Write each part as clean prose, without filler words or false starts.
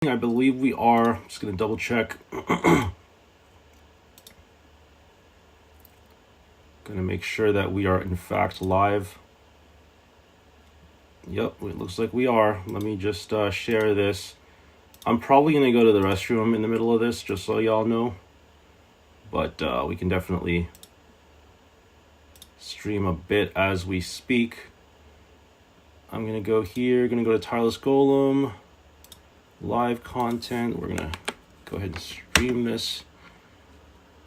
I believe we are. I'm just going to double check. Going to make sure that we are in fact live. Yep, it looks like we are. Let me just share this. I'm probably going to go to the restroom in the middle of this, just so y'all know. But we can definitely stream a bit as we speak. I'm going to go here, going to go to Tireless Golem, live content. We're going to go ahead and stream this.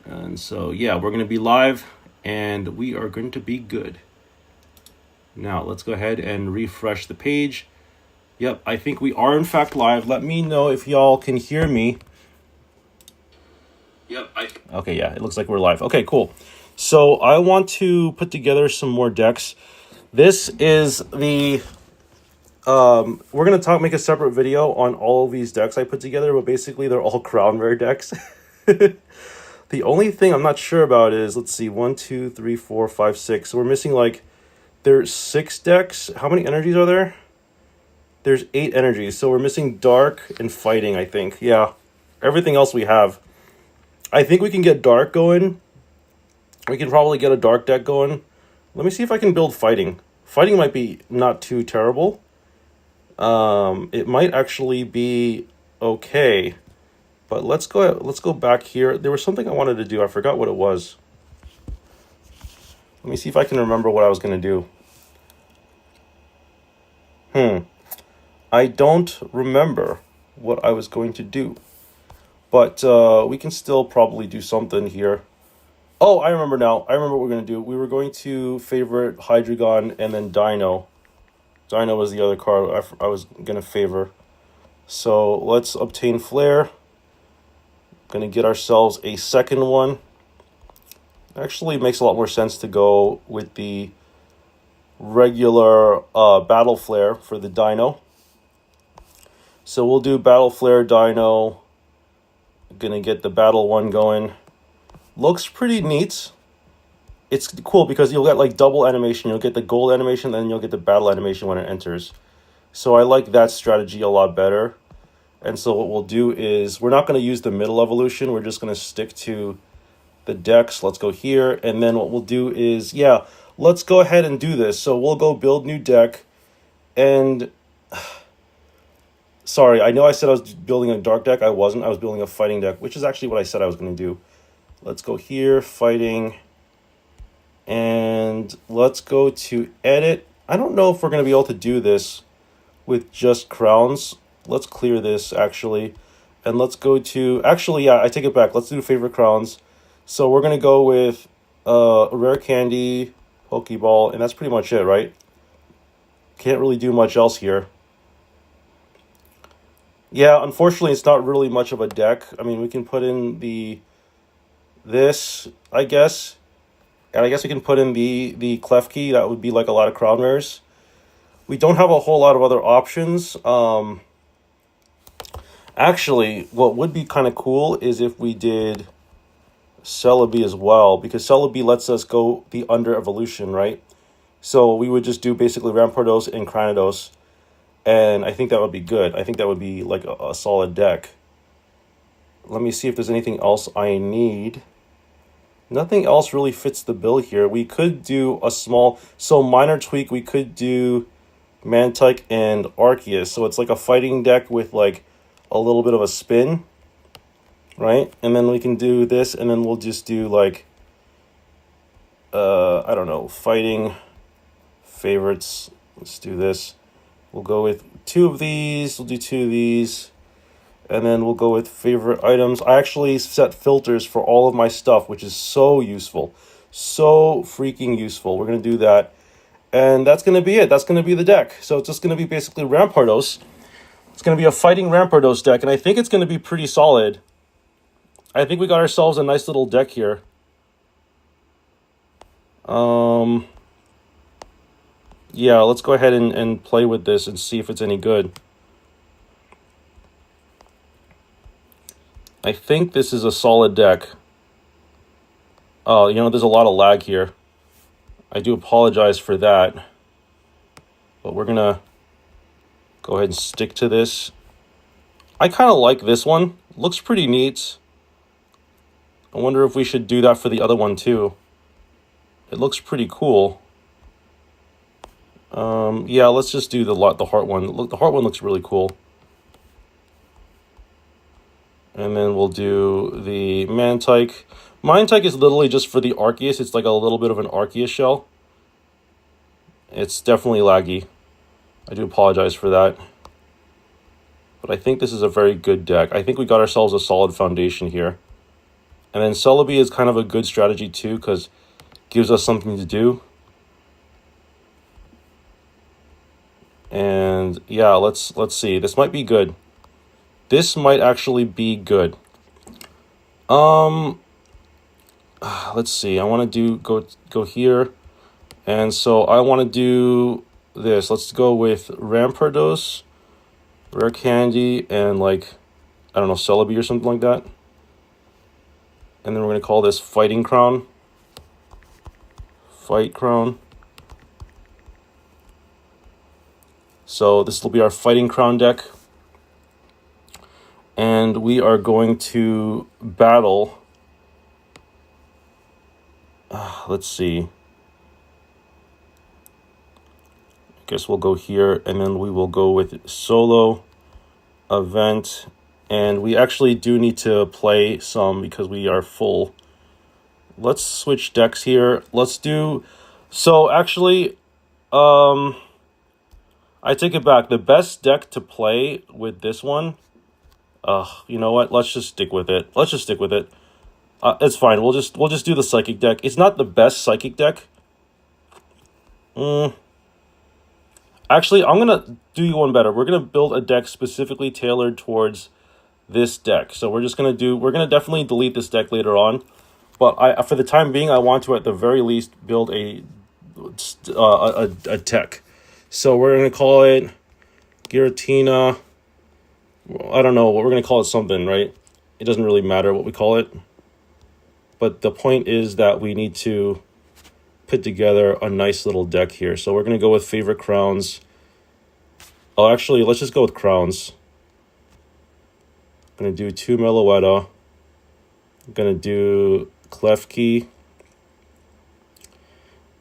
And so, yeah, we're going to be live and we are going to be good. Now, let's go ahead and refresh the page. Yep, I think we are in fact live. Let me know if y'all can hear me. Yep, okay, yeah, it looks like we're live. Okay, cool. So I want to put together some more decks. This is the we're gonna make a separate video on all of these decks I put together, but basically they're all crown rare decks. The only thing I'm not sure about is, let's see, 1, 2, 3, 4, 5, 6. So we're missing there's 6 decks. How many energies are there? There's 8 energies. So we're missing dark and fighting, I think. Yeah, everything else we have. I think we can get dark going. We can probably get a dark deck going. Let me see if I can build fighting. Fighting might be not too terrible. It might actually be okay. But let's go back here. There was something I wanted to do. I forgot what it was. Let me see if I can remember what I was going to do. I don't remember what I was going to do. But we can still probably do something here. Oh, I remember now. I remember what we're going to do. We were going to favorite Hydreigon and then Dino. Dino was the other card I was going to favor. So let's obtain Flare. Going to get ourselves a second one. Actually, it makes a lot more sense to go with the regular Battle Flare for the Dino. So we'll do Battle Flare Dino. Going to get the Battle one going. Looks pretty neat. It's cool because you'll get double animation. You'll get the gold animation, then you'll get the battle animation when it enters. So I like that strategy a lot better. And so what we'll do is, we're not going to use the middle evolution. We're just going to stick to the decks. Let's go here. And then what we'll do is, yeah, let's go ahead and do this. So we'll go build new deck. And sorry, I know I said I was building a dark deck. I wasn't. I was building a fighting deck, which is actually what I said I was going to do. Let's go here, fighting. And let's go to edit. I don't know if we're going to be able to do this with just crowns. Let's clear this, actually. And let's go to... Actually, yeah, I take it back. Let's do favorite crowns. So we're going to go with Rare Candy, Pokeball, and that's pretty much it, right? Can't really do much else here. Yeah, unfortunately, it's not really much of a deck. I mean, we can put in this, I guess. And I guess we can put in the Klefki. That would be like a lot of crown rares. We don't have a whole lot of other options. Actually, what would be kind of cool is if we did Celebi as well, because Celebi lets us go the under evolution, right? So we would just do basically Rampardos and Cranidos, and I think that would be good. I think that would be like a solid deck. Let me see if there's anything else I need. Nothing else really fits the bill here. We could do a small... So minor tweak, we could do Mantike and Arceus. So it's like a fighting deck with a little bit of a spin, right? And then we can do this, and then we'll just do I don't know, fighting favorites. Let's do this. We'll go with 2 of these. We'll do 2 of these. And then we'll go with favorite items. I actually set filters for all of my stuff, which is so useful. So freaking useful. We're going to do that. And that's going to be it. That's going to be the deck. So it's just going to be basically Rampardos. It's going to be a fighting Rampardos deck. And I think it's going to be pretty solid. I think we got ourselves a nice little deck here. Yeah, let's go ahead and play with this and see if it's any good. I think this is a solid deck. Oh, there's a lot of lag here. I do apologize for that. But we're going to go ahead and stick to this. I kind of like this one. Looks pretty neat. I wonder if we should do that for the other one too. It looks pretty cool. Yeah, let's just do the heart one. Look, the heart one looks really cool. And then we'll do the Mantike. Mantike is literally just for the Arceus. It's like a little bit of an Arceus shell. It's definitely laggy. I do apologize for that. But I think this is a very good deck. I think we got ourselves a solid foundation here. And then Celebi is kind of a good strategy too, because it gives us something to do. And yeah, let's see. This might be good. This might actually be good. Let's see. I want to go here. And so I want to do this. Let's go with Rampardos, Rare Candy, and like, I don't know, Celebi or something like that. And then we're going to call this Fighting Crown. Fight Crown. So this will be our Fighting Crown deck. And we are going to battle. Let's see. I guess we'll go here, and then we will go with solo event. And we actually do need to play some because we are full. Let's switch decks here. Let's do... So actually, I take it back. The best deck to play with this one... you know what? Let's just stick with it. It's fine. We'll just do the Psychic deck. It's not the best Psychic deck. Actually, I'm gonna do you one better. We're gonna build a deck specifically tailored towards this deck. So we're gonna definitely delete this deck later on. But for the time being, I want to at the very least build a tech. So we're gonna call it Giratina. I don't know what we're gonna call it. Something, right? It doesn't really matter what we call it. But the point is that we need to put together a nice little deck here. So we're gonna go with favorite crowns. Oh, actually, let's just go with crowns. I'm gonna do 2 Meloetta. I'm gonna do Klefki.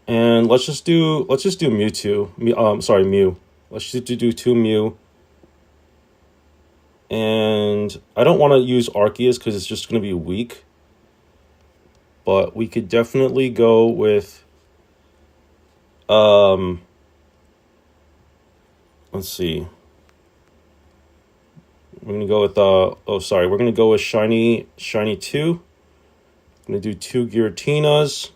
And let's just do Mewtwo. Mew. Let's just do 2 Mew. And I don't want to use Arceus because it's just going to be weak. But we could definitely go with... let's see. We're going to go with... we're going to go with Shiny 2. I'm going to do 2 Giratinas.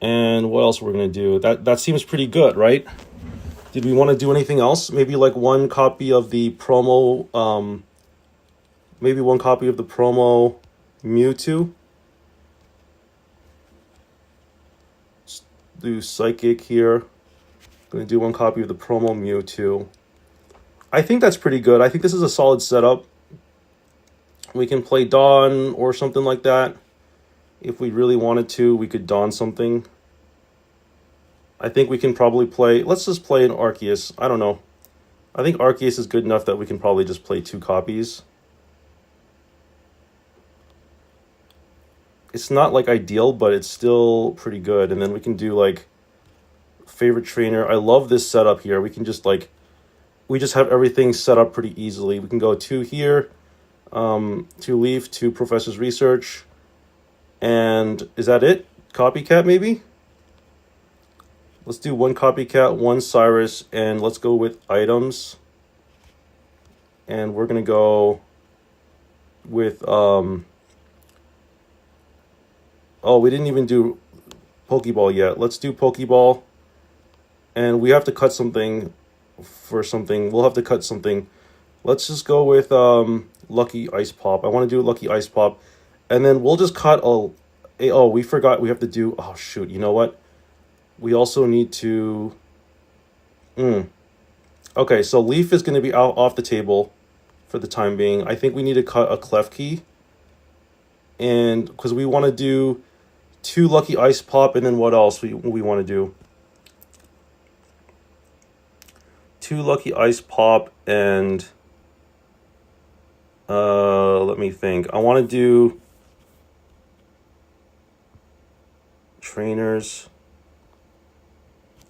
And what else we're going to do? That seems pretty good, right? Did we want to do anything else? Maybe like one copy of the promo... maybe one copy of the promo Mewtwo. Let's do Psychic here. I'm going to do one copy of the promo Mewtwo. I think that's pretty good. I think this is a solid setup. We can play Dawn or something like that. If we really wanted to, we could Dawn something. I think we can probably play... Let's just play an Arceus. I don't know. I think Arceus is good enough that we can probably just play 2 copies. It's not like ideal, but it's still pretty good. And then we can do like favorite trainer. I love this setup here. We can just like... We just have everything set up pretty easily. We can go 2 here. 2 Leaf, 2 Professor's Research. And is that it? Copycat maybe? Let's do 1 Copycat, 1 Cyrus, and let's go with items. And we're going to go with... Oh, we didn't even do Pokeball yet. Let's do Pokeball. And we have to cut something for something. We'll have to cut something. Let's just go with Lucky Ice Pop. I want to do Lucky Ice Pop. And then we'll just cut oh, we forgot we have to do... Oh, shoot. You know what? We also need to... Okay, so Leaf is going to be out off the table for the time being. I think we need to cut a Klefki. And because we want to do 2 Lucky Ice Pop, and then what else we want to do? 2 Lucky Ice Pop, and Let me think. I want to do trainers.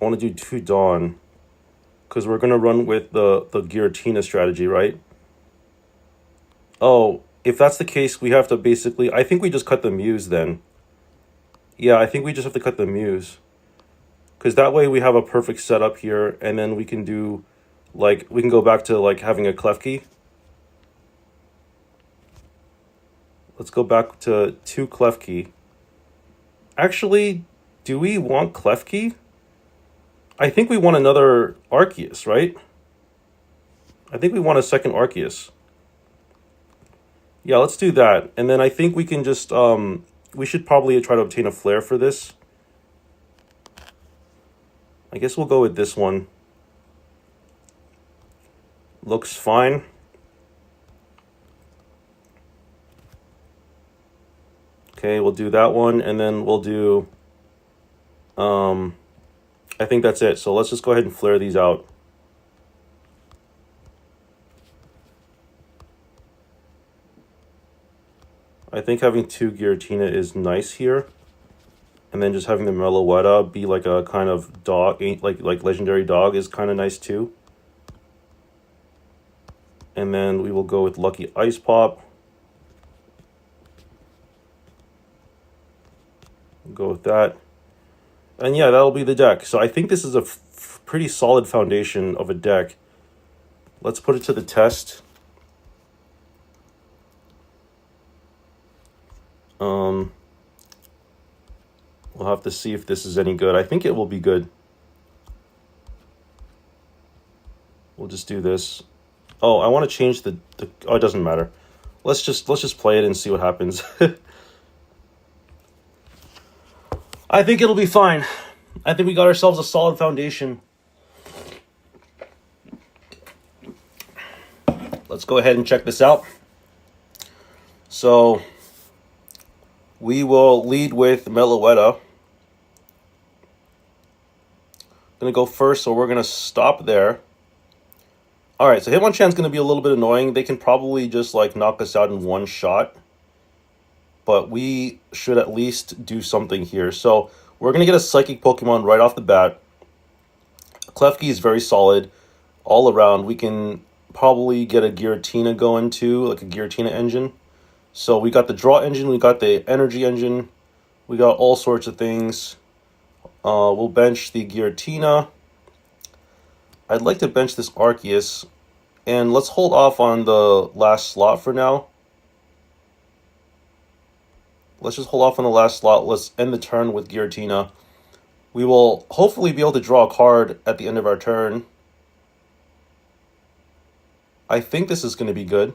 I want to do 2 Dawn. Because we're going to run with the Giratina strategy, right? Oh, if that's the case, we have to basically... I think we just cut the Muse then. Yeah, I think we just have to cut the Muse. Because that way we have a perfect setup here, and then we can do... Like, we can go back to, like, having a Klefki. Let's go back to 2 Klefki. Actually, do we want Klefki? I think we want another Arceus, right? I think we want a second Arceus. Yeah, let's do that. And then I think we can just... we should probably try to obtain a Flare for this. I guess we'll go with this one. Looks fine. Okay, we'll do that one, and then we'll do... I think that's it. So let's just go ahead and flare these out. I think having 2 Giratina is nice here. And then just having the Meloetta be like a kind of dog, like legendary dog is kind of nice too. And then we will go with Lucky Ice Pop. Go with that. And yeah, that'll be the deck. So I think this is a pretty solid foundation of a deck. Let's put it to the test. We'll have to see if this is any good. I think it will be good. We'll just do this. Oh, I want to change the oh, it doesn't matter. Let's just play it and see what happens. I think it'll be fine. I think we got ourselves a solid foundation. Let's go ahead and check this out. So we will lead with Meloetta. Gonna go first, so we're gonna stop there. Alright, so Hitmonchan's gonna be a little bit annoying. They can probably just like knock us out in one shot. But we should at least do something here. So we're gonna get a Psychic Pokemon right off the bat. Klefki is very solid all around. We can probably get a Giratina going too, like a Giratina engine. So we got the Draw engine, we got the Energy engine, we got all sorts of things. We'll bench the Giratina. I'd like to bench this Arceus. And let's hold off on the last slot for now. Let's just hold off on the last slot. Let's end the turn with Giratina. We will hopefully be able to draw a card at the end of our turn. I think this is going to be good.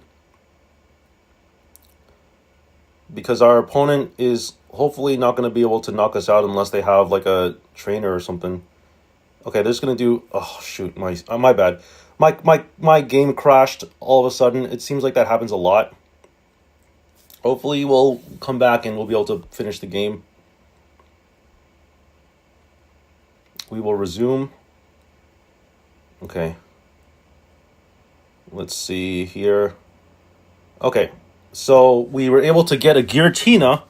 Because our opponent is hopefully not going to be able to knock us out unless they have like a trainer or something. Okay, they're just going to do... Oh, shoot. My bad. My game crashed all of a sudden. It seems like that happens a lot. Hopefully we'll come back and we'll be able to finish the game. We will resume. Okay. Let's see here. Okay. So we were able to get a Giratina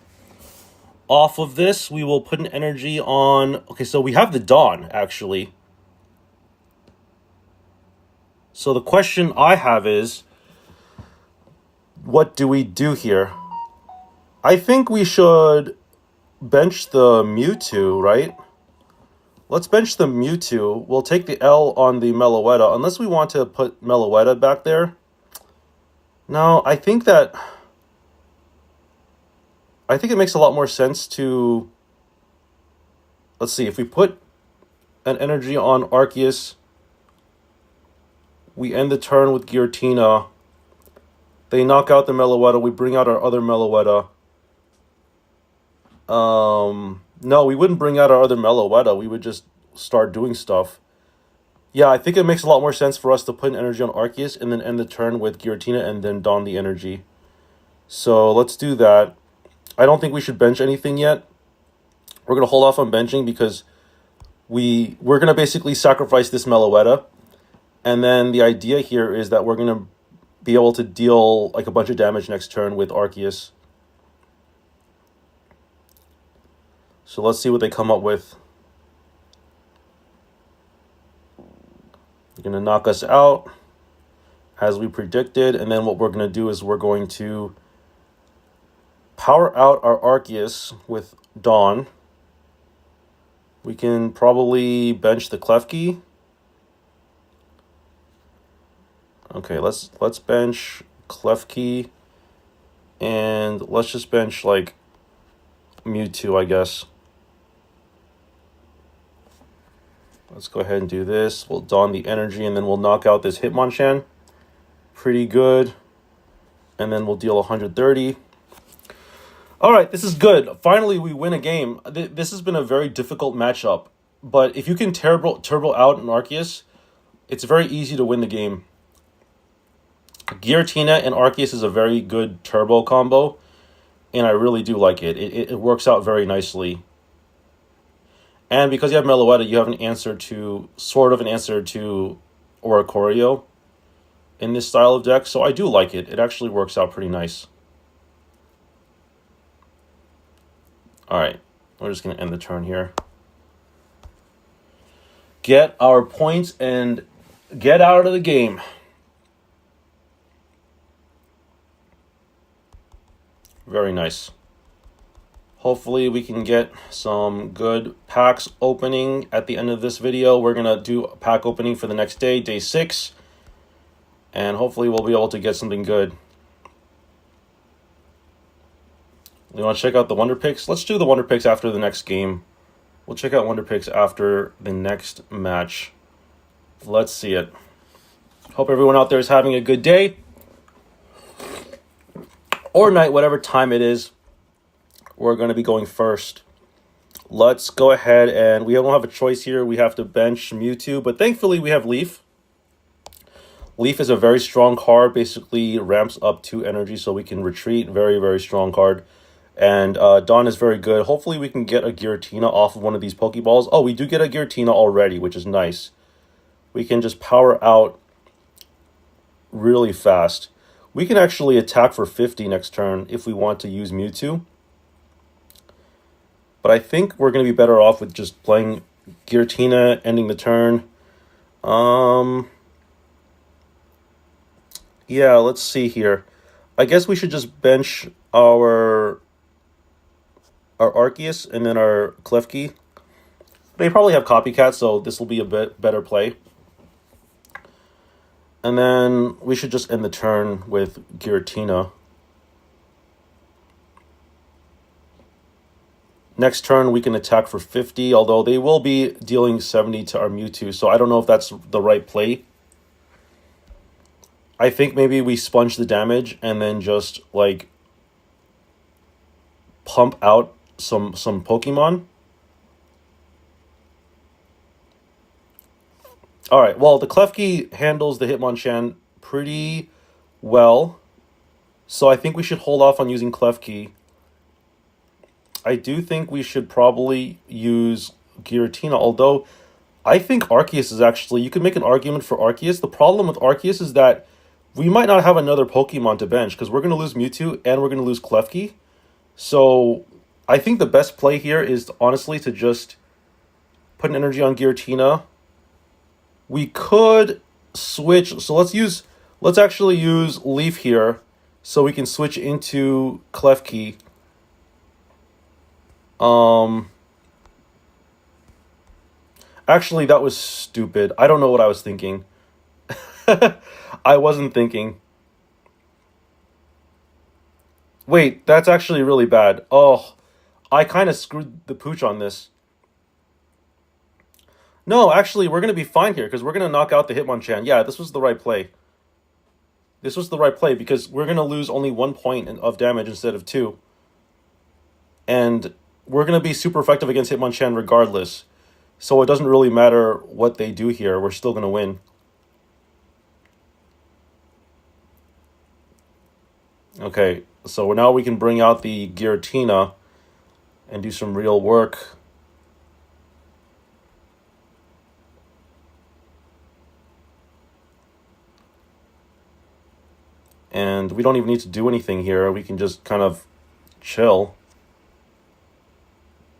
off of this. We will put an energy on... Okay, so we have the Dawn, actually. So the question I have is, what do we do here? I think we should bench the Mewtwo, right? Let's bench the Mewtwo. We'll take the L on the Meloetta, unless we want to put Meloetta back there. No, I think it makes a lot more sense to... Let's see, if we put an energy on Arceus, we end the turn with Giratina. They knock out the Meloetta. We bring out our other Meloetta. No, we wouldn't bring out our other Meloetta. We would just start doing stuff. Yeah, I think it makes a lot more sense for us to put an energy on Arceus and then end the turn with Giratina and then don the energy. So let's do that. I don't think we should bench anything yet. We're going to hold off on benching because we're going to basically sacrifice this Meloetta. And then the idea here is that we're going to be able to deal like a bunch of damage next turn with Arceus. So let's see what they come up with. They're going to knock us out, as we predicted. And then what we're going to do is we're going to power out our Arceus with Dawn. We can probably bench the Klefki. Okay, let's bench Klefki. And let's just bench like Mewtwo, I guess. Let's go ahead and do this. We'll Dawn the energy, and then we'll knock out this Hitmonchan. Pretty good. And then we'll deal 130. All right, this is good. Finally, we win a game. This has been a very difficult matchup. But if you can turbo out an Arceus, it's very easy to win the game. Giratina and Arceus is a very good turbo combo. And I really do like it. It works out very nicely. And because you have Meloetta, you have sort of an answer to Oricorio in this style of deck. So I do like it. It actually works out pretty nice. All right. We're just going to end the turn here. Get our points and get out of the game. Very nice. Hopefully we can get some good packs opening at the end of this video. We're going to do a pack opening for the next day, day 6. And hopefully we'll be able to get something good. You want to check out the Wonder Picks? Let's do the Wonder Picks after the next game. We'll check out Wonder Picks after the next match. Let's see it. Hope everyone out there is having a good day. Or night, whatever time it is. We're going to be going first. Let's go ahead, and we don't have a choice here. We have to bench Mewtwo, but thankfully we have Leaf. Leaf is a very strong card, basically ramps up 2 energy so we can retreat. Very, very strong card. And Dawn is very good. Hopefully we can get a Giratina off of one of these Pokeballs. Oh, we do get a Giratina already, which is nice. We can just power out really fast. We can actually attack for 50 next turn if we want to use Mewtwo. But I think we're going to be better off with just playing Giratina, ending the turn. Yeah, let's see here. I guess we should just bench our Arceus and then our Klefki. They probably have copycats, so this will be a bit better play. And then we should just end the turn with Giratina. Next turn, we can attack for 50, although they will be dealing 70 to our Mewtwo, so I don't know if that's the right play. I think maybe we sponge the damage and then just, like, pump out some Pokemon. All right, well, the Klefki handles the Hitmonchan pretty well, so I think we should hold off on using Klefki. I do think we should probably use Giratina, although I think Arceus is actually... You could make an argument for Arceus. The problem with Arceus is that we might not have another Pokemon to bench because we're going to lose Mewtwo and we're going to lose Klefki. So I think the best play here is, honestly, to just put an energy on Giratina. We could switch... So let's actually use Leaf here so we can switch into Klefki. Actually, that was stupid. I don't know what I was thinking. I wasn't thinking. Wait, that's actually really bad. Oh, I kind of screwed the pooch on this. No, actually, we're going to be fine here because we're going to knock out the Hitmonchan. Yeah, this was the right play. This was the right play because we're going to lose only 1 point of damage instead of 2. And we're going to be super effective against Hitmonchan regardless. So it doesn't really matter what they do here. We're still going to win. Okay, so now we can bring out the Giratina and do some real work. And we don't even need to do anything here. We can just kind of chill.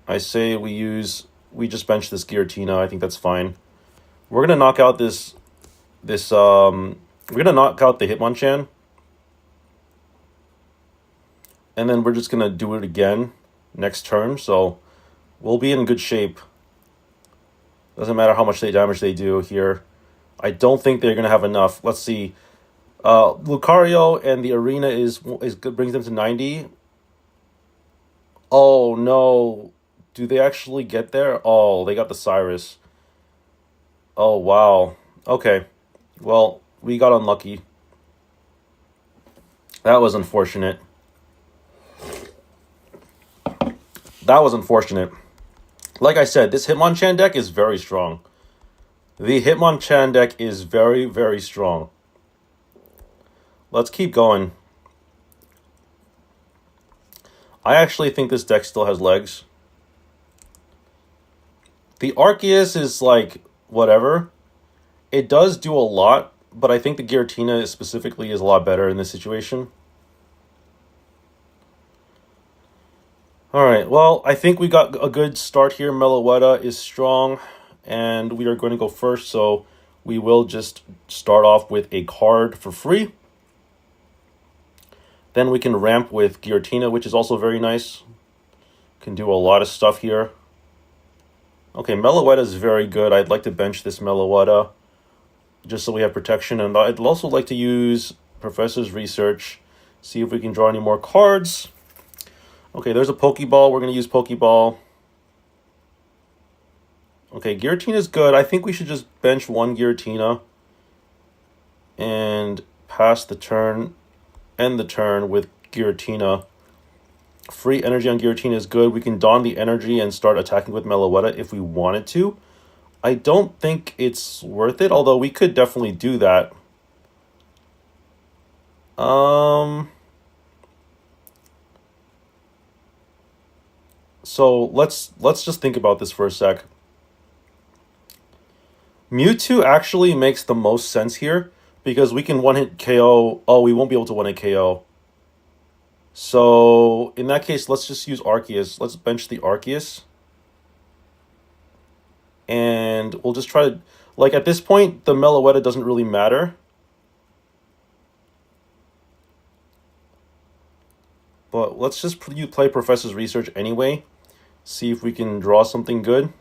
I say we just bench this Giratina. I think that's fine. We're gonna knock out we're gonna knock out the Hitmonchan. And then we're just gonna do it again next turn, so we'll be in good shape. Doesn't matter how much damage they do here. I don't think they're gonna have enough. Let's see. Lucario and the Arena is brings them to 90. Oh no. Do they actually get there? Oh, they got the Cyrus. Oh wow. Okay. Well, we got unlucky. That was unfortunate. That was unfortunate. Like I said, this Hitmonchan deck is very strong. The Hitmonchan deck is very, very strong. Let's keep going. I actually think this deck still has legs. The Arceus is like, whatever. It does do a lot, but I think the Giratina specifically is a lot better in this situation. Alright, well, I think we got a good start here. Meloetta is strong, and we are going to go first, so we will just start off with a card for free. Then we can ramp with Giratina, which is also very nice. Can do a lot of stuff here. Okay, Meloetta is very good. I'd like to bench this Meloetta just so we have protection. And I'd also like to use Professor's Research, see if we can draw any more cards. Okay, there's a Pokeball. We're going to use Pokeball. Okay, Giratina is good. I think we should just bench one Giratina and pass the turn, end the turn with Giratina. Free energy on Giratina is good. We can don the energy and start attacking with Meloetta if we wanted to. I don't think it's worth it, although we could definitely do that. So let's just think about this for a sec. Mewtwo actually makes the most sense here because we can one-hit KO. Oh, we won't be able to one-hit KO. So in that case, let's just use Arceus. Let's bench the Arceus. And we'll just try to... Like, at this point, the Meloetta doesn't really matter. But let's just play Professor's Research anyway. See if we can draw something good.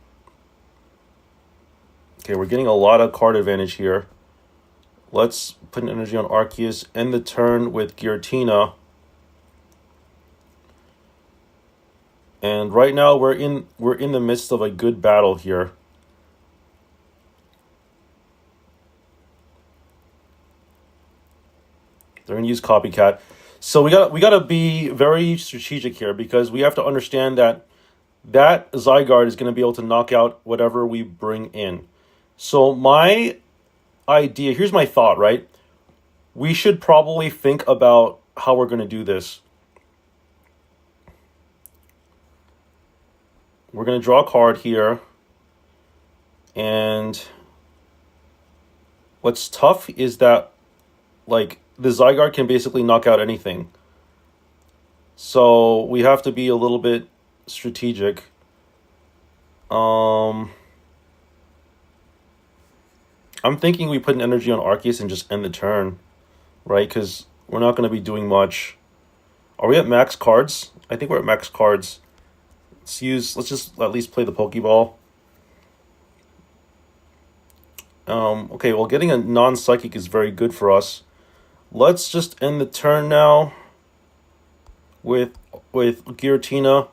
Okay, we're getting a lot of card advantage here. Let's put an energy on Arceus. End the turn with Giratina. And right now we're in the midst of a good battle here. They're gonna use Copycat. So we gotta be very strategic here because we have to understand that Zygarde is gonna be able to knock out whatever we bring in. So my idea, here's my thought, right? We should probably think about how we're gonna do this. We're gonna draw a card here. And what's tough is that, like, the Zygarde can basically knock out anything. So we have to be a little bit strategic. I'm thinking we put an energy on Arceus and just end the turn, right? Because we're not going to be doing much. Are we at max cards? I think we're at max cards. Let's just at least play the Pokeball. Okay, well, getting a non-psychic is very good for us. Let's just end the turn now with Giratina.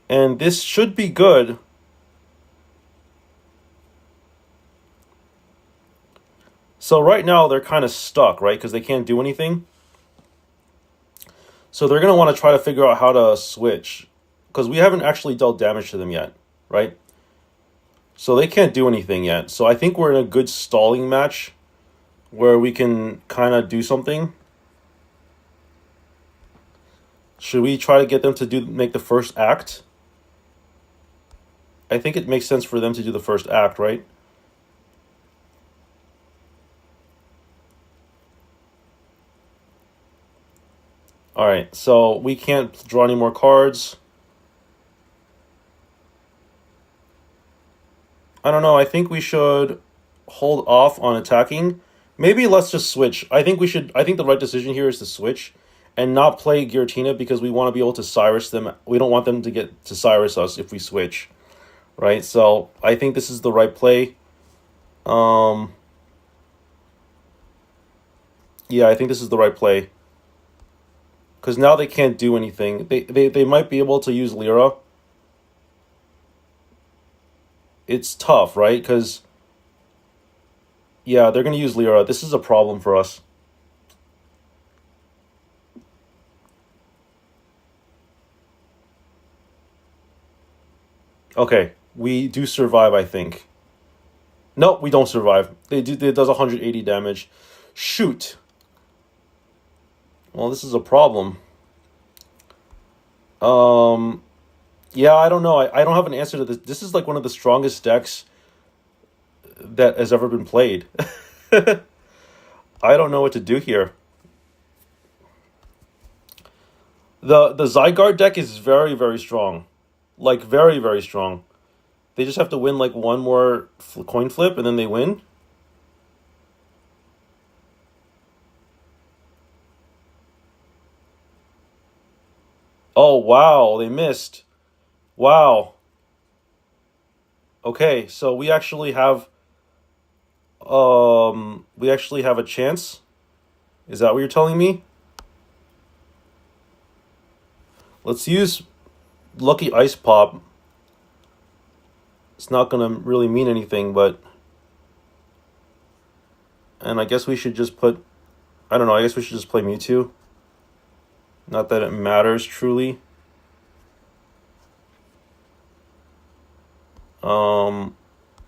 And this should be good. So right now they're kind of stuck, right? Because they can't do anything. So they're going to want to try to figure out how to switch. Because we haven't actually dealt damage to them yet, right? So they can't do anything yet. So I think we're in a good stalling match where we can kind of do something. Should we try to get them to make the first act? I think it makes sense for them to do the first act, right? All right, so we can't draw any more cards. I don't know. I think we should hold off on attacking. Maybe let's just switch. I think we should. I think the right decision here is to switch and not play Giratina because we want to be able to Cyrus them. We don't want them to get to Cyrus us if we switch, right? So I think this is the right play. Yeah, I think this is the right play. Because now they can't do anything. They might be able to use Lyra. It's tough, right? Because, yeah, they're going to use Lyra. This is a problem for us. Okay, we do survive, I think. No, we don't survive. It does 180 damage. Shoot. Well, this is a problem. Yeah, I don't know. I don't have an answer to this. This is like one of the strongest decks that has ever been played. I don't know what to do here. The Zygarde deck is very, very strong. Like, very, very strong. They just have to win, like, one more coin flip, and then they win. Oh, wow, they missed. Wow. Okay, so we actually have a chance. Is that what you're telling me? Let's use Lucky Ice Pop. It's not gonna really mean anything, but and I guess we should just put I don't know, I guess we should just play Mewtwo. Not that it matters truly.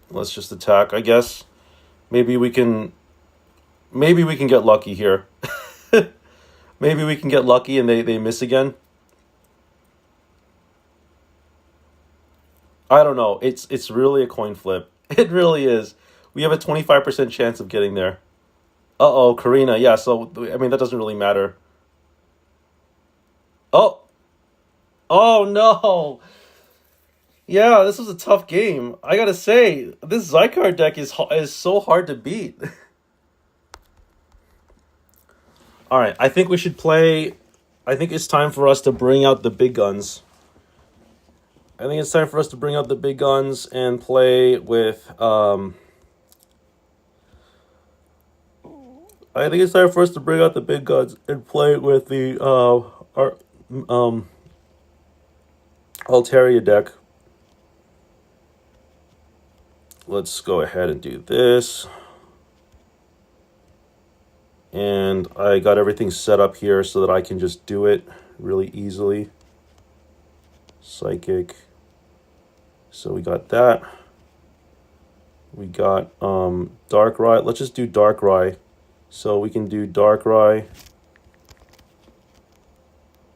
Let's just attack, I guess. Maybe we can get lucky here. Maybe we can get lucky and they miss again. I don't know. It's really a coin flip. It really is. We have a 25% chance of getting there. Uh-oh, Karina. Yeah, so I mean that doesn't really matter. Oh. Oh no. Yeah, this was a tough game. I gotta say, this Zygarde deck is so hard to beat. All right, I think we should play. I think it's time for us to bring out the big guns. I think it's time for us to bring out the big guns and play with. I think it's time for us to bring out the big guns and play with the our Altaria deck. Let's go ahead and do this. And I got everything set up here so that I can just do it really easily. Psychic. So we got that. We got Darkrai. Let's just do Darkrai. So we can do Darkrai.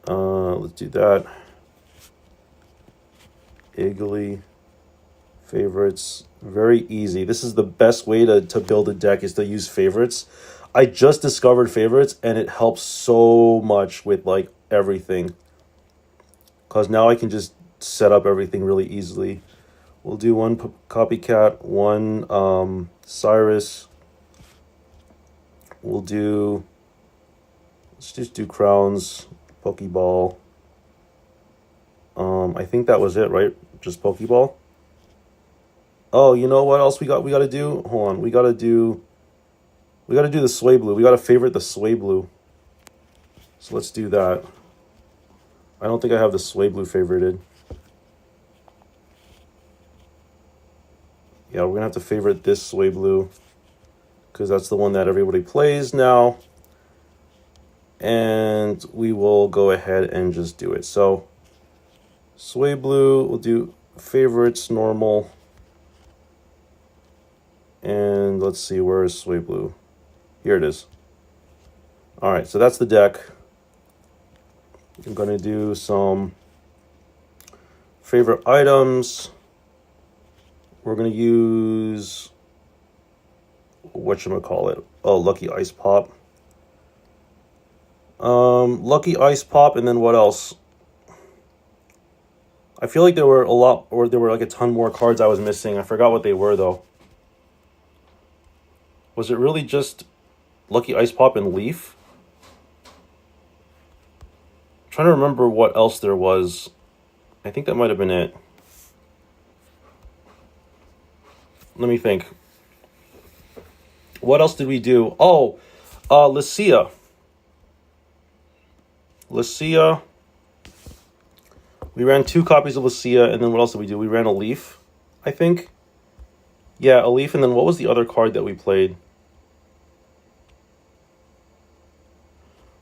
Let's do that. Iggly. Favorites. Very easy. This is the best way to build a deck is to use favorites. I just discovered favorites and it helps so much with like everything. Because now I can just set up everything really easily. We'll do one Copycat, one Cyrus. We'll do, let's just do Crowns, Pokeball. I think that was it, right? Just Pokeball. Oh, you know what else we got? We got to do. Hold on. We got to do the Swablu. We got to favorite the Swablu. So let's do that. I don't think I have the Swablu favorited. Yeah, we're going to have to favorite this Swablu because that's the one that everybody plays now. And we will go ahead and just do it. So Swablu, we'll do favorites, normal. And let's see, where is Swablu? Here it is. All right, so that's the deck. I'm going to do some favorite items. We're going to use, whatchamacallit? Oh, Lucky Ice Pop. Lucky Ice Pop, and then what else? I feel like there were a lot, or there were like a ton more cards I was missing. I forgot what they were though. Was it really just Lucky Ice Pop and Leaf? I'm trying to remember what else there was. I think that might have been it. Let me think. What else did we do? Oh, Lucia. Lucia. We ran 2 copies of Lucia, and then what else did we do? We ran a Leaf, I think. Yeah, a Leaf, and then what was the other card that we played?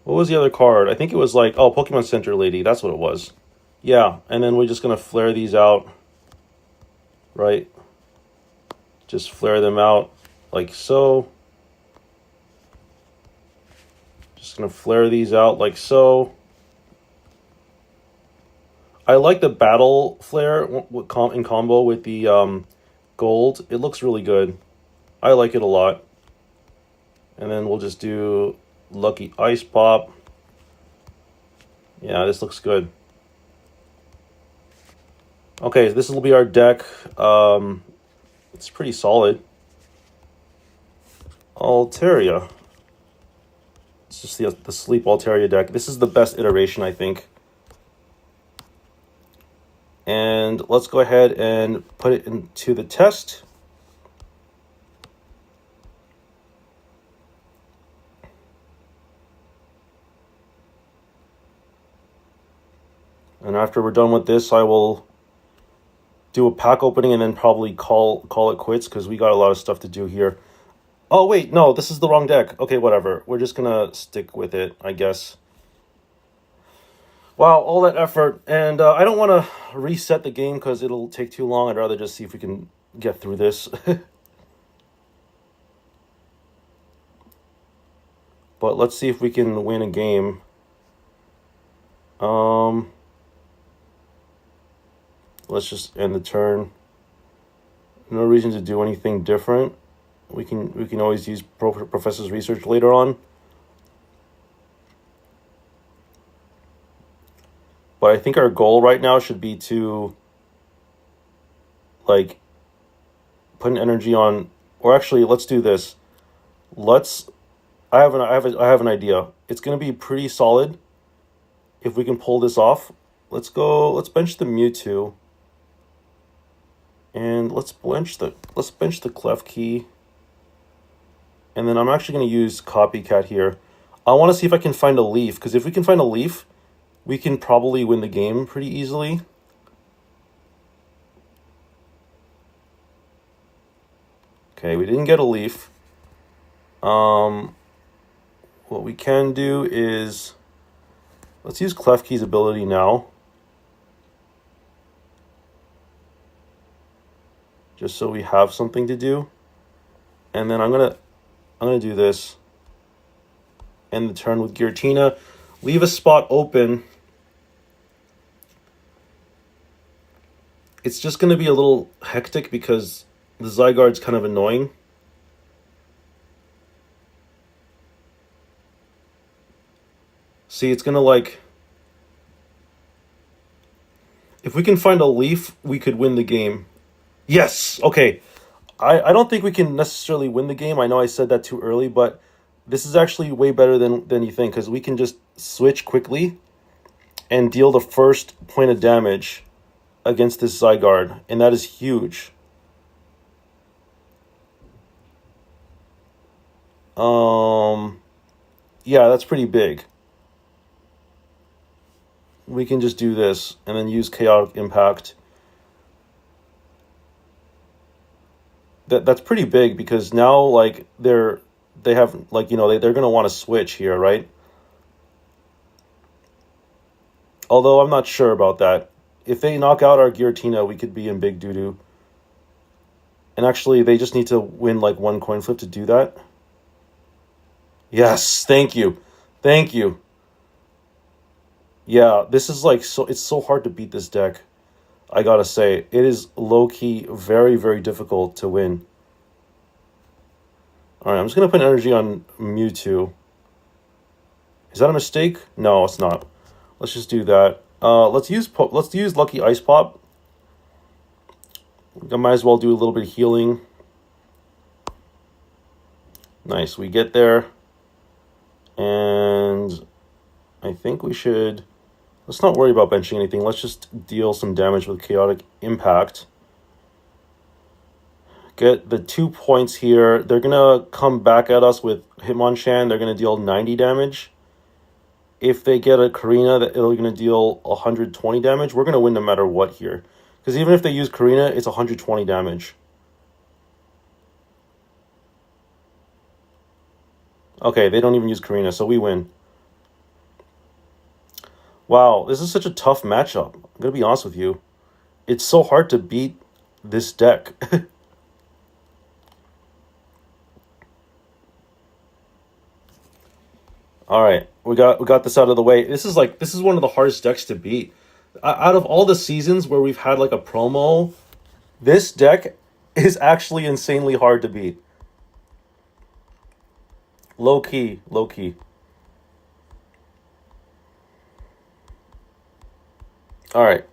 What was the other card? I think it was like, oh, Pokemon Center Lady. That's what it was. Yeah, and then we're just going to flare these out. Right? Just flare them out like so. Just going to flare these out like so. I like the battle flare in combo with the gold. It looks really good. I like it a lot. And then we'll just do Lucky Ice Pop. Yeah, this looks good. Okay, this will be our deck. It's pretty solid. Altaria. It's just the Sleep Altaria deck. This is the best iteration, I think. And let's go ahead and put it into the test. And after we're done with this, I will do a pack opening and then probably call it quits because we got a lot of stuff to do here. Oh, wait, no, this is the wrong deck. Okay, whatever. We're just going to stick with it, I guess. Wow, all that effort. And I don't want to reset the game because it'll take too long. I'd rather just see if we can get through this. But let's see if we can win a game. Let's just end the turn. No reason to do anything different. We can always use Professor's research later on. But I think our goal right now should be to, like, put an energy on, or actually, let's do this. I have an idea. It's going to be pretty solid if we can pull this off. Let's bench the Mewtwo. And let's bench the Klefki. And then I'm actually going to use Copycat here. I want to see if I can find a Leaf, because if we can find a Leaf, we can probably win the game pretty easily. Okay, we didn't get a Leaf. What we can do is, let's use Klefki's ability now. Just so we have something to do. And then I'm gonna do this. End the turn with Giratina. Leave a spot open. It's just going to be a little hectic because the Zygarde's kind of annoying. See, it's going to like... If we can find a Leaf, we could win the game. Yes! Okay. I don't think we can necessarily win the game. I know I said that too early, but this is actually way better than you think, because we can just switch quickly and deal the first point of damage against this Zygarde, and that is huge. Yeah, that's pretty big. We can just do this and then use Chaotic Impact. That's pretty big because now like they have like, you know, they're going to want to switch here, right? Although I'm not sure about that. If they knock out our Giratina, we could be in big doo-doo. And actually, they just need to win like one coin flip to do that. Yes, thank you. Thank you. Yeah, this is like, it's so hard to beat this deck. I gotta say, it is low-key very, very difficult to win. Alright, I'm just gonna put energy on Mewtwo. Is that a mistake? No, it's not. Let's just do that. Let's use Lucky Ice Pop. I might as well do a little bit of healing. Nice. We get there. And I think we should... Let's not worry about benching anything. Let's just deal some damage with Chaotic Impact. Get the 2 points here. They're going to come back at us with Hitmonchan. They're going to deal 90 damage. If they get a Karina, they're going to deal 120 damage. We're going to win no matter what here. Because even if they use Karina, it's 120 damage. Okay, they don't even use Karina, so we win. Wow, this is such a tough matchup. I'm going to be honest with you. It's so hard to beat this deck. All right, we got this out of the way. This is one of the hardest decks to beat. Out of all the seasons where we've had like a promo, this deck is actually insanely hard to beat. Low key. All right.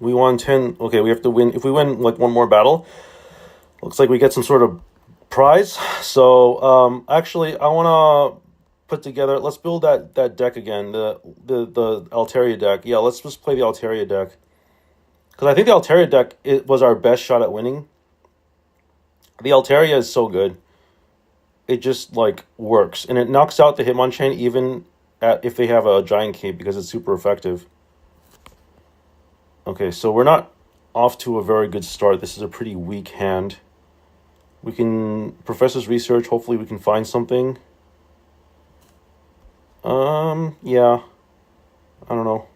We won 10. Okay, we have to win. If we win like one more battle, looks like we get some sort of prize. So actually, I want to put together. Let's build that deck again. The Altaria deck. Yeah, let's just play the Altaria deck. Because I think the Altaria deck was our best shot at winning. The Altaria is so good. It just like works, and it knocks out the Hitmonchan even if they have a Giant Cape because it's super effective. Okay, so we're not off to a very good start. This is a pretty weak hand. We can Professor's Research. Hopefully, we can find something. Yeah. I don't know.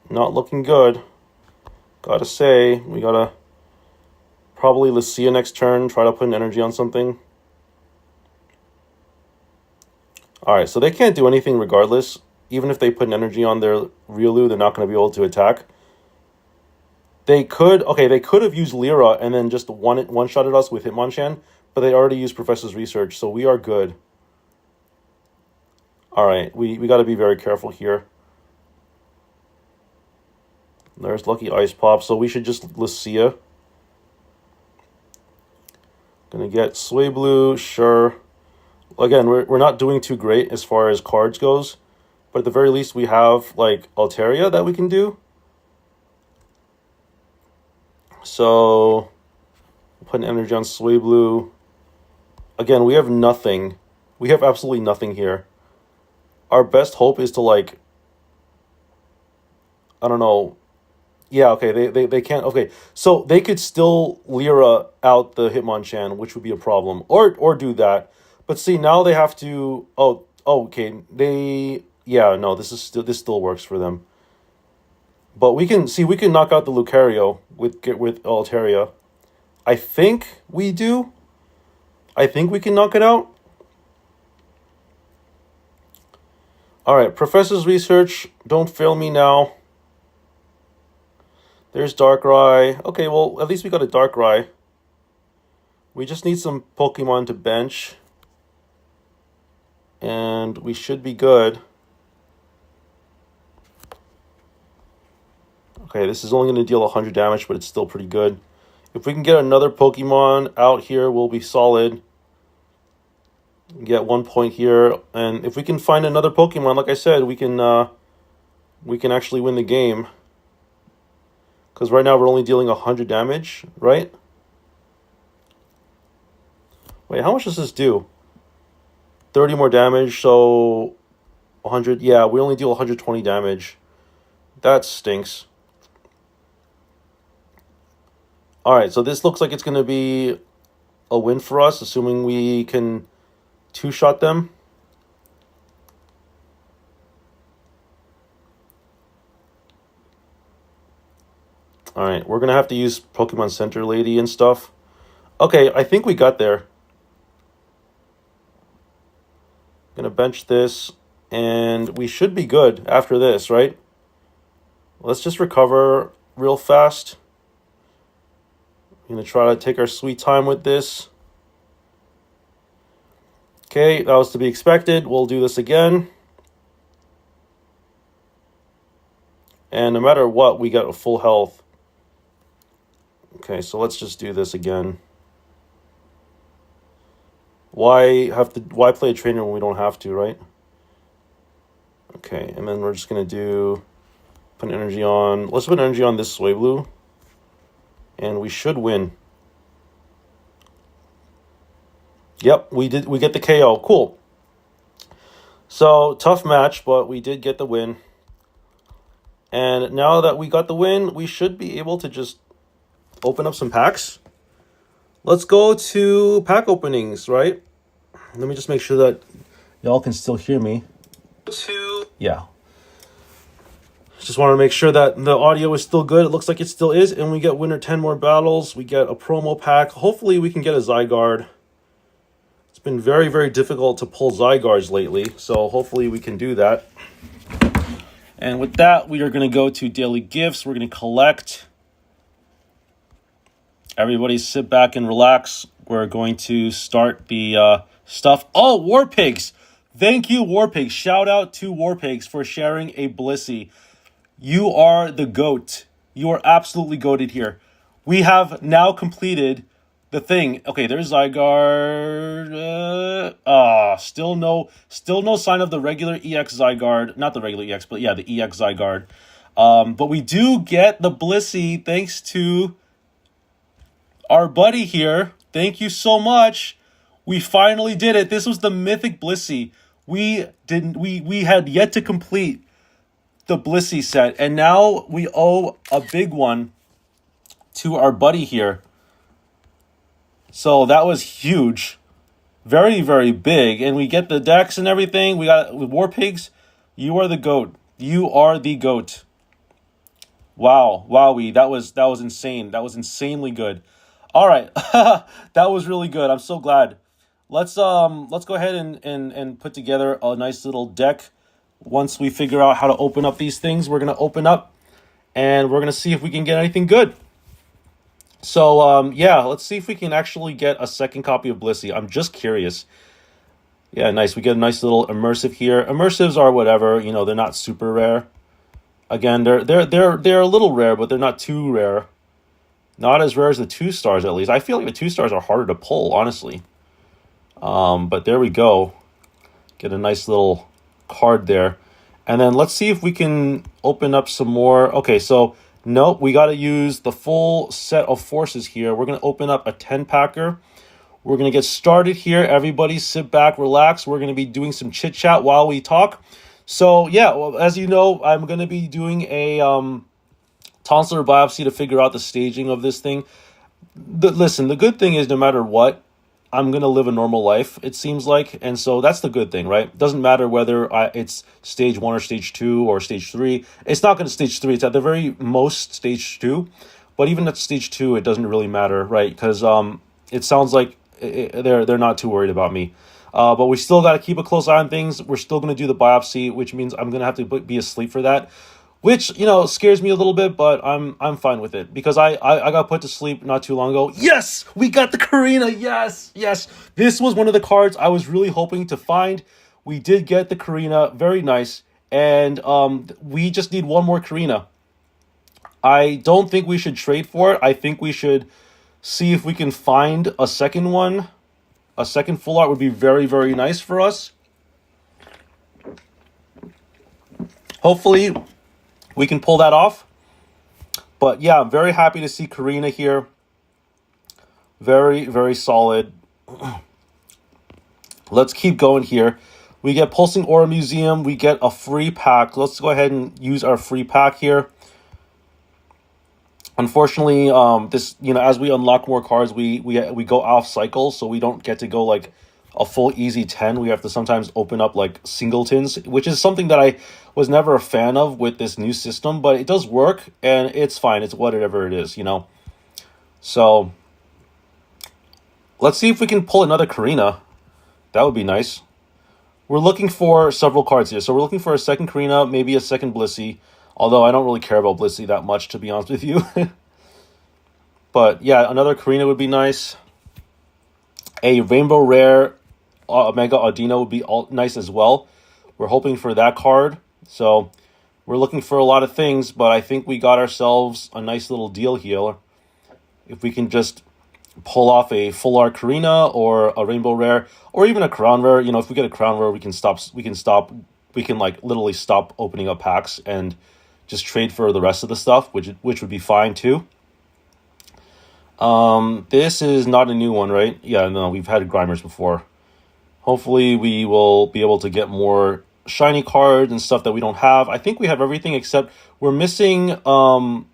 Not looking good. Gotta say, we gotta probably Lucia next turn. Try to put an energy on something. Alright, so they can't do anything regardless. Even if they put an energy on their Riolu, they're not going to be able to attack. They could have used Lyra and then just one-shotted us with Hitmonchan, but they already used Professor's Research, so we are good. Alright, we got to be very careful here. There's Lucky Ice Pop, so we should just Lucia. Gonna get Swablu, sure. Again, we're not doing too great as far as cards goes, but at the very least we have like Altaria that we can do. So put an energy on Swablu. Again, we have nothing. We have absolutely nothing here. Our best hope is to like, I don't know. Yeah, okay, they can't. Okay, so they could still Lyra out the Hitmonchan, which would be a problem, or do that. But see, now they have to. Oh, okay. Yeah, no, this still works for them. But we can knock out the Lucario with Altaria. I think we do. I think we can knock it out. All right, Professor's Research. Don't fail me now. There's Darkrai. Okay, well, at least we got a Darkrai. We just need some Pokemon to bench. And we should be good. Okay, this is only going to deal 100 damage, but it's still pretty good. If we can get another Pokemon out here, we'll be solid. Get 1 point here. And if we can find another Pokemon, like I said, we can actually win the game. Because right now we're only dealing 100 damage, right? Wait, how much does this do? 30 more damage, so 100. Yeah, we only deal 120 damage. That stinks. Alright, so this looks like it's going to be a win for us, assuming we can two-shot them. Alright, we're going to have to use Pokemon Center Lady and stuff. Okay, I think we got there. Going to bench this, and we should be good after this, right? Let's just recover real fast. I'm going to try to take our sweet time with this. Okay, that was to be expected. We'll do this again. And no matter what, we got a full health. Okay, so let's just do this again. Why play a trainer when we don't have to, right? Okay, and then we're just gonna put energy on. Let's put energy on this Sway Blue. And we should win. Yep, we get the KO. Cool. So, tough match, but we did get the win. And now that we got the win, we should be able to just open up some packs. Let's go to pack openings, right? Let me just make sure that y'all can still hear me. Yeah. Just want to make sure that the audio is still good. It looks like it still is. And we get winner 10 more battles. We get a promo pack. Hopefully we can get a Zygarde. It's been very, very difficult to pull Zygardes lately. So hopefully we can do that. And with that, we are going to go to daily gifts. We're going to collect. Everybody sit back and relax. We're going to start the stuff. Oh, War Pigs. Thank you, War Pigs. Shout out to War Pigs for sharing a Blissey. You are the GOAT. You are absolutely goated here. We have now completed the thing. Okay, there's Zygarde. Still no sign of the regular EX Zygarde. Not the regular EX, but yeah, the EX Zygarde. But we do get the Blissey thanks to our buddy here. Thank you so much. We finally did it. This was the mythic Blissey. We had yet to complete the Blissey set, and now we owe a big one to our buddy here. So that was huge. Very, very big. And we get the decks and everything. We got with War Pigs. You are the GOAT. You are the GOAT. Wow. Wowie. That was insane. That was insanely good. All right. That was really good. I'm so glad. Let's go ahead and put together a nice little deck. Once we figure out how to open up these things, we're going to open up and we're going to see if we can get anything good. So, yeah, let's see if we can actually get a second copy of Blissey. I'm just curious. Yeah, nice. We get a nice little immersive here. Immersives are whatever, you know, they're not super rare. Again, they're a little rare, but they're not too rare. Not as rare as the 2 stars, at least. I feel like the 2 stars are harder to pull, honestly. But there we go. Get a nice little card there. And then let's see if we can open up some more. Okay, so nope, we got to use the full set of forces here. We're going to open up a 10-packer. We're going to get started here. Everybody sit back, relax. We're going to be doing some chit-chat while we talk. So, yeah, well, as you know, I'm going to be doing a tonsillar biopsy to figure out the staging of this thing. Listen, the good thing is no matter what, I'm going to live a normal life, it seems like. And so that's the good thing, right? It doesn't matter whether it's stage 1 or stage 2 or stage 3. It's not going to stage 3. It's at the very most stage 2. But even at stage 2, it doesn't really matter, right? Because it sounds like they're not too worried about me. But we still got to keep a close eye on things. We're still going to do the biopsy, which means I'm going to have to be asleep for that. Which, you know, scares me a little bit, but I'm fine with it. Because I got put to sleep not too long ago. Yes! We got the Karina! Yes! Yes! This was one of the cards I was really hoping to find. We did get the Karina. Very nice. And we just need one more Karina. I don't think we should trade for it. I think we should see if we can find a second one. A second full art would be very, very nice for us. Hopefully we can pull that off. But yeah, I'm very happy to see Karina here. Very, very solid. Let's keep going here. We get Pulsing Aura Museum. We get a free pack. Let's go ahead and use our free pack here. Unfortunately, this, you know, as we unlock more cards, we go off cycle, so we don't get to go like a full easy 10. We have to sometimes open up like singletons, which is something that I was never a fan of with this new system, but it does work and it's fine. It's whatever it is, you know. So let's see if we can pull another Karina. That would be nice. We're looking for several cards here. So we're looking for a second Karina, maybe a second Blissey. Although I don't really care about Blissey that much, to be honest with you. But yeah, another Karina would be nice. A Rainbow Rare Mega Audino would be nice as well. We're hoping for that card. So we're looking for a lot of things, but I think we got ourselves a nice little deal here. If we can just pull off a full art Karina or a rainbow rare or even a crown rare, if we get a crown rare, we can like literally stop opening up packs and just trade for the rest of the stuff, which would be fine too. This is not a new one, right? Yeah, no, we've had grinders before. Hopefully we will be able to get more shiny cards and stuff that we don't have. I think we have everything except we're missing, oh,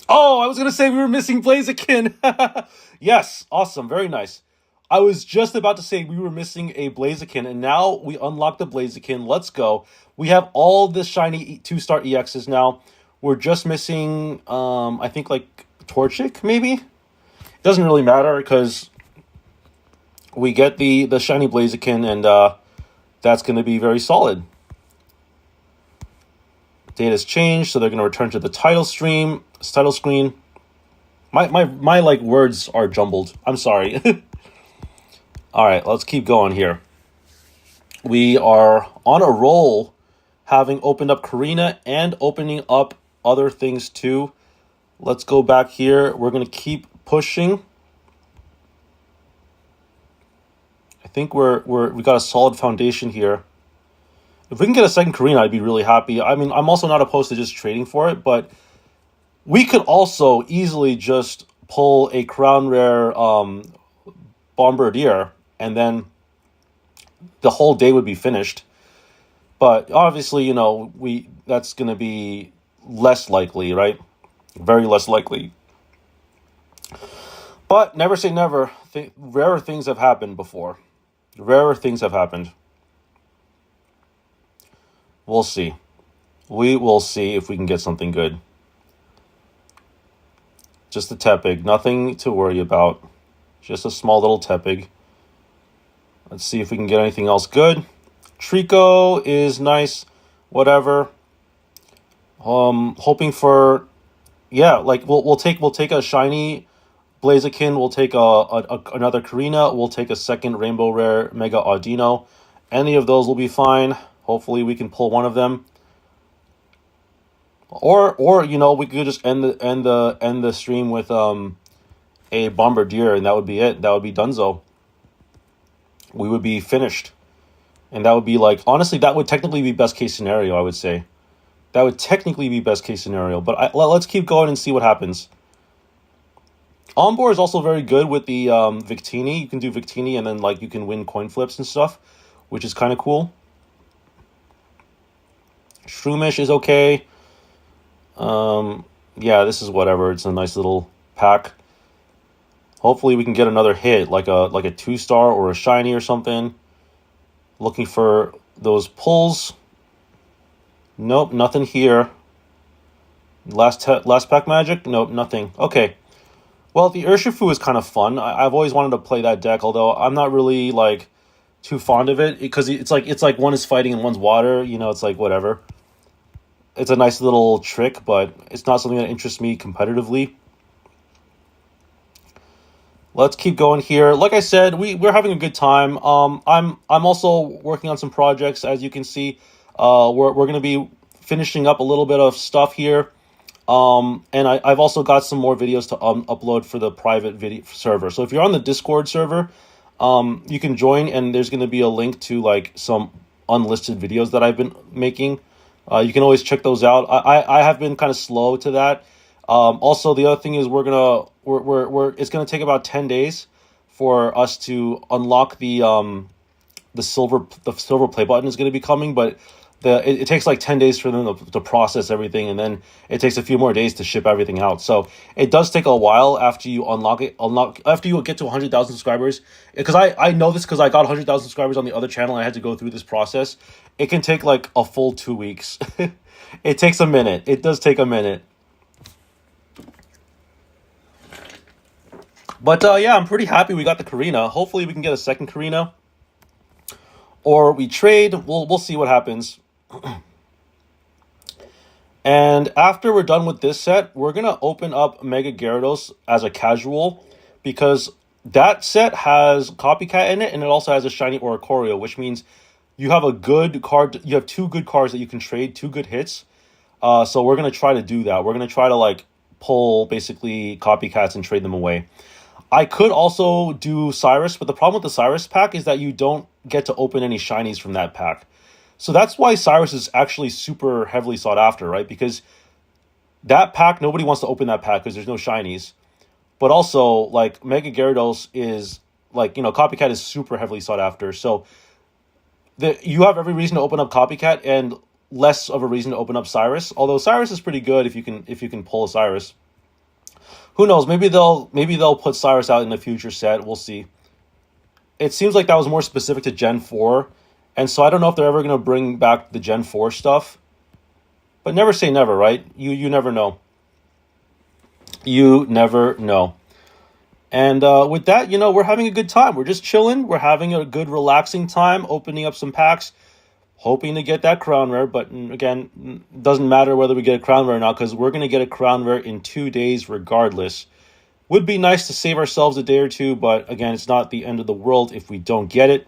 I was going to say we were missing Blaziken. Yes, awesome, very nice. I was just about to say we were missing a Blaziken, and now we unlocked the Blaziken. Let's go. We have all the shiny 2-star EXs now. We're just missing, I think, like, Torchic, maybe? Doesn't really matter, because we get the shiny Blaziken, and that's going to be very solid. Data's changed, so they're going to return to the title screen. My like words are jumbled. I'm sorry. All right, let's keep going here. We are on a roll, having opened up Karina and opening up other things too. Let's go back here. We're going to keep pushing. I think we got a solid foundation here. If we can get a second Karina, I'd be really happy. I mean, I'm also not opposed to just trading for it, but we could also easily just pull a crown rare Bombardier, and then the whole day would be finished. But obviously, that's going to be less likely, right? Very less likely. But never say never. Rarer things have happened before. Rarer things have happened. We'll see. We will see if we can get something good. Just a Tepig. Nothing to worry about. Just a small little Tepig. Let's see if we can get anything else good. Trico is nice. Whatever. Hoping for... Yeah, like, we'll take a shiny Blaziken. We'll take another Karina. We'll take a second Rainbow Rare Mega Audino. Any of those will be fine. Hopefully we can pull one of them. Or we could just end the stream with a Bombardier, and that would be it. That would be donezo. We would be finished. And that would be like, honestly, that would technically be best case scenario, I would say. That would technically be best case scenario. But let's keep going and see what happens. Onboard is also very good with the Victini. You can do Victini and then like you can win coin flips and stuff, which is kind of cool. Shroomish is okay. Yeah, this is whatever. It's a nice little pack. Hopefully we can get another hit, like a 2-star or a shiny or something. Looking for those pulls. Nope, nothing here. Last pack magic? Nope, nothing. Okay. Well, the Urshifu is kind of fun. I've always wanted to play that deck, although I'm not really like too fond of it because it's like one is fighting and one's water. It's like whatever. It's a nice little trick, but it's not something that interests me competitively. Let's keep going here. Like I said, we're having a good time. I'm also working on some projects, as you can see. We're going to be finishing up a little bit of stuff here. And I've also got some more videos to upload for the private video server. So if you're on the Discord server, you can join, and there's going to be a link to like some unlisted videos that I've been making. You can always check those out. I have been kind of slow to that. Also, the other thing is it's gonna take about 10 days for us to unlock the silver play button is gonna be coming, but it takes like 10 days for them to process everything, and then it takes a few more days to ship everything out. So it does take a while after you after you get to 100,000 subscribers. Because I know this because I got 100,000 subscribers on the other channel and I had to go through this process. It can take like a full 2 weeks. It takes a minute. It does take a minute. But yeah, I'm pretty happy we got the Karina. Hopefully we can get a second Karina. Or we trade. We'll see what happens. And after we're done with this set, we're going to open up Mega Gyarados as a casual. Because that set has Copycat in it, and it also has a shiny Oricorio, which means you have a good card. You have two good cards that you can trade, two good hits. So we're gonna try to do that. We're gonna try to like pull basically copycats and trade them away. I could also do Cyrus, but the problem with the Cyrus pack is that you don't get to open any shinies from that pack. So that's why Cyrus is actually super heavily sought after, right? Because that pack, nobody wants to open that pack because there's no shinies. But also, like, Mega Gyarados is, like, Copycat is super heavily sought after. So you have every reason to open up Copycat and less of a reason to open up Cyrus. Although Cyrus is pretty good if you can pull a Cyrus. Who knows? Maybe they'll put Cyrus out in the future set. We'll see. It seems like that was more specific to Gen 4. And so I don't know if they're ever going to bring back the Gen 4 stuff. But never say never, right? You never know. You never know. And with that, we're having a good time. We're just chilling. We're having a good, relaxing time, opening up some packs, hoping to get that Crown Rare. But again, it doesn't matter whether we get a Crown Rare or not, because we're going to get a Crown Rare in 2 days regardless. Would be nice to save ourselves a day or two, but again, it's not the end of the world if we don't get it.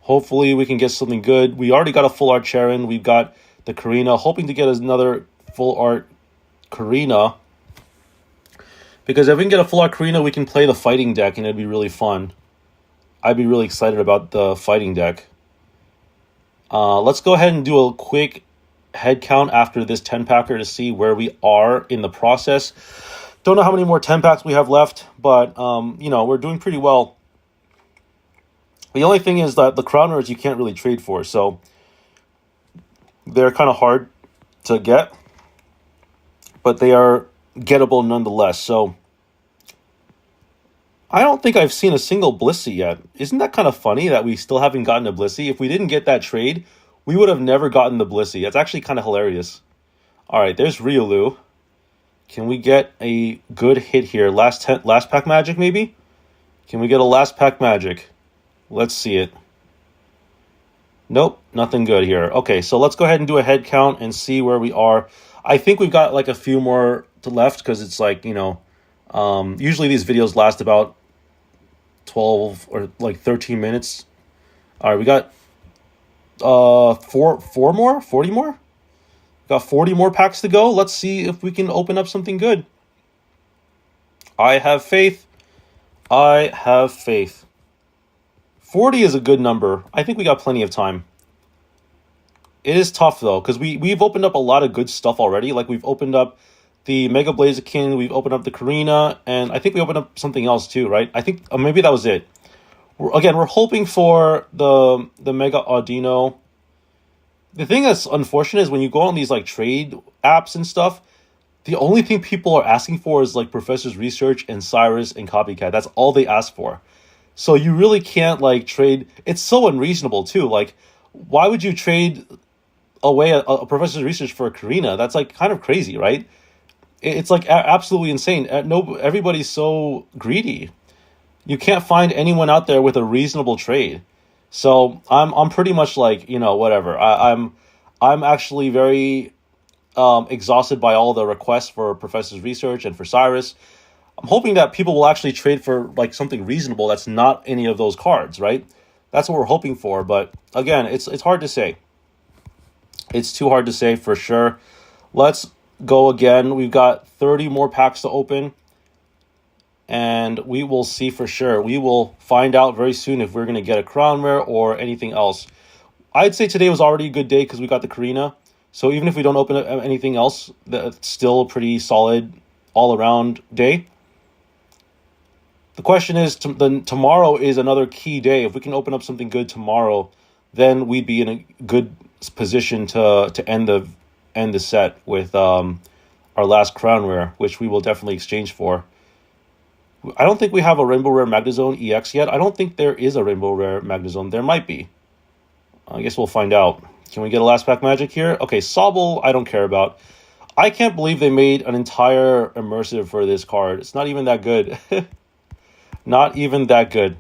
Hopefully, we can get something good. We already got a full art Charon. We've got the Karina, hoping to get another full art Karina. Because if we can get a full art Karina, we can play the fighting deck, and it'd be really fun. I'd be really excited about the fighting deck. Let's go ahead and do a quick head count after this 10-packer to see where we are in the process. Don't know how many more 10-packs we have left, but, we're doing pretty well. The only thing is that the Crown Rares you can't really trade for, so they're kind of hard to get, but they are gettable nonetheless. So I don't think I've seen a single Blissey yet. Isn't that kind of funny that we still haven't gotten a Blissey? If we didn't get that trade, we would have never gotten the Blissey. That's actually kind of hilarious. All right, there's Riolu. Can we get a good hit here? Last pack magic, maybe? Can we get a last pack magic? Let's see it. Nope, nothing good here. Okay, so let's go ahead and do a head count and see where we are. I think we've got like a few more to left because it's like, usually these videos last about 12 or like 13 minutes. All right, we got 40 more? Got 40 more packs to go. Let's see if we can open up something good. I have faith. I have faith. 40 is a good number. I think we got plenty of time. It is tough, though, because we've opened up a lot of good stuff already. Like, we've opened up the Mega Blaziken, we've opened up the Karina, and I think we opened up something else, too, right? I think maybe that was it. We're hoping for the Mega Audino. The thing that's unfortunate is when you go on these, like, trade apps and stuff, the only thing people are asking for is, like, Professor's Research and Cyrus and Copycat. That's all they ask for. So you really can't, like, trade. It's so unreasonable, too. Like, why would you trade away a Professor's Research for a Karina? That's, like, kind of crazy, right? It's, like, absolutely insane. Everybody's so greedy. You can't find anyone out there with a reasonable trade. So I'm pretty much like, whatever. I'm actually very exhausted by all the requests for Professor's Research and for Cyrus. I'm hoping that people will actually trade for like something reasonable that's not any of those cards, right? That's what we're hoping for. But again, it's hard to say. It's too hard to say for sure. Let's go again. We've got 30 more packs to open. And we will see for sure. We will find out very soon if we're going to get a Crown Rare or anything else. I'd say today was already a good day because we got the Karina. So even if we don't open anything else, that's still a pretty solid all-around day. The question is, tomorrow is another key day. If we can open up something good tomorrow, then we'd be in a good position to end the set with our last Crown Rare, which we will definitely exchange for. I don't think we have a Rainbow Rare Magnezone EX yet. I don't think there is a Rainbow Rare Magnezone. There might be. I guess we'll find out. Can we get a last pack magic here? Okay, Sobble, I don't care about. I can't believe they made an entire immersive for this card. It's not even that good. Not even that good.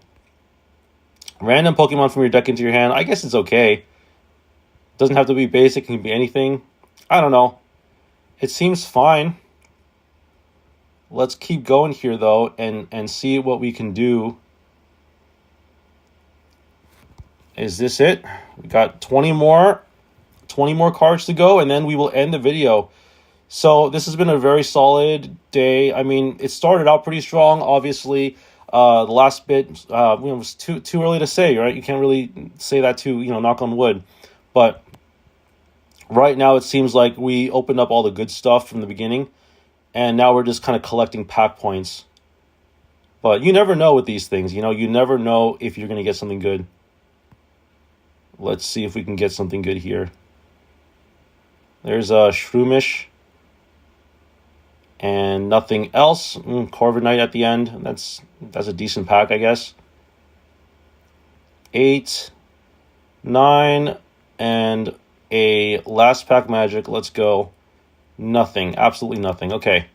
Random Pokemon from your deck into your hand. I guess it's okay. Doesn't have to be basic. It can be anything. I don't know. It seems fine. Let's keep going here, though, and see what we can do. Is this it? We got 20 more cards to go, and then we will end the video. So this has been a very solid day. I mean, it started out pretty strong, obviously. The last bit it was too early to say, right? You can't really say that too, knock on wood. But right now it seems like we opened up all the good stuff from the beginning, and now we're just kind of collecting pack points. But you never know with these things, you never know if you're going to get something good. Let's see if we can get something good here. There's a Shroomish. And nothing else. Corviknight at the end. That's a decent pack, I guess. 8, 9, and a last pack magic. Let's go. Nothing. Absolutely nothing. Okay.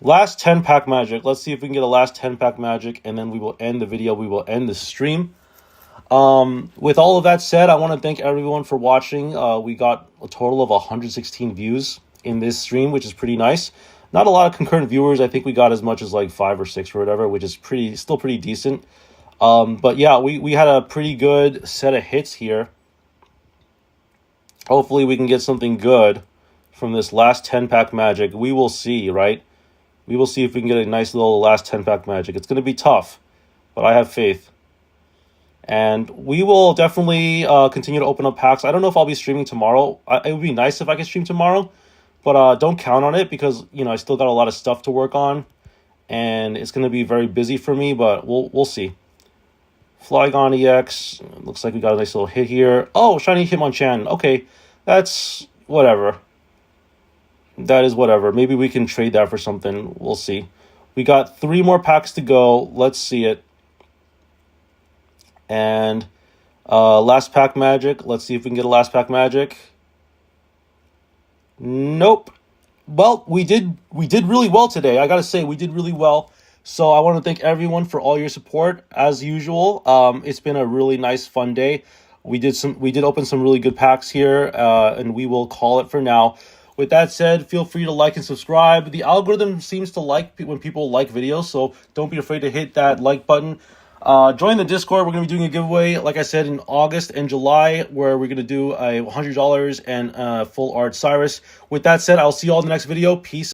Last 10 pack magic. Let's see if we can get a last 10 pack magic, and then we will end the video. We will end the stream. With all of that said, I want to thank everyone for watching. We got a total of 116 views in this stream, which is pretty nice. Not a lot of concurrent viewers. I think we got as much as like 5 or 6 or whatever, which is still pretty decent. But yeah, we had a pretty good set of hits here. Hopefully we can get something good from this last 10 pack magic. We will see, right? We will see if we can get a nice little last 10 pack magic. It's going to be tough, but I have faith. And we will definitely continue to open up packs. I don't know if I'll be streaming tomorrow. It would be nice if I could stream tomorrow. But don't count on it because, I still got a lot of stuff to work on. And it's going to be very busy for me, but we'll see. Flygon EX. Looks like we got a nice little hit here. Oh, shiny Hitmonchan. Okay, that's whatever. That is whatever. Maybe we can trade that for something. We'll see. We got 3 more packs to go. Let's see it. And last pack magic. Let's see if we can get a last pack magic. Nope. Well, we did really well today. I gotta say, we did really well. So I want to thank everyone for all your support as usual. It's been a really nice, fun day. We did open some really good packs here, and we will call it for now. With that said, feel free to like and subscribe. The algorithm seems to like when people like videos, so don't be afraid to hit that like button. Join the Discord. We're going to be doing a giveaway, like I said, in August and July, where we're going to do a $100 and full art Cyrus. With that said, I'll see you all in the next video. Peace.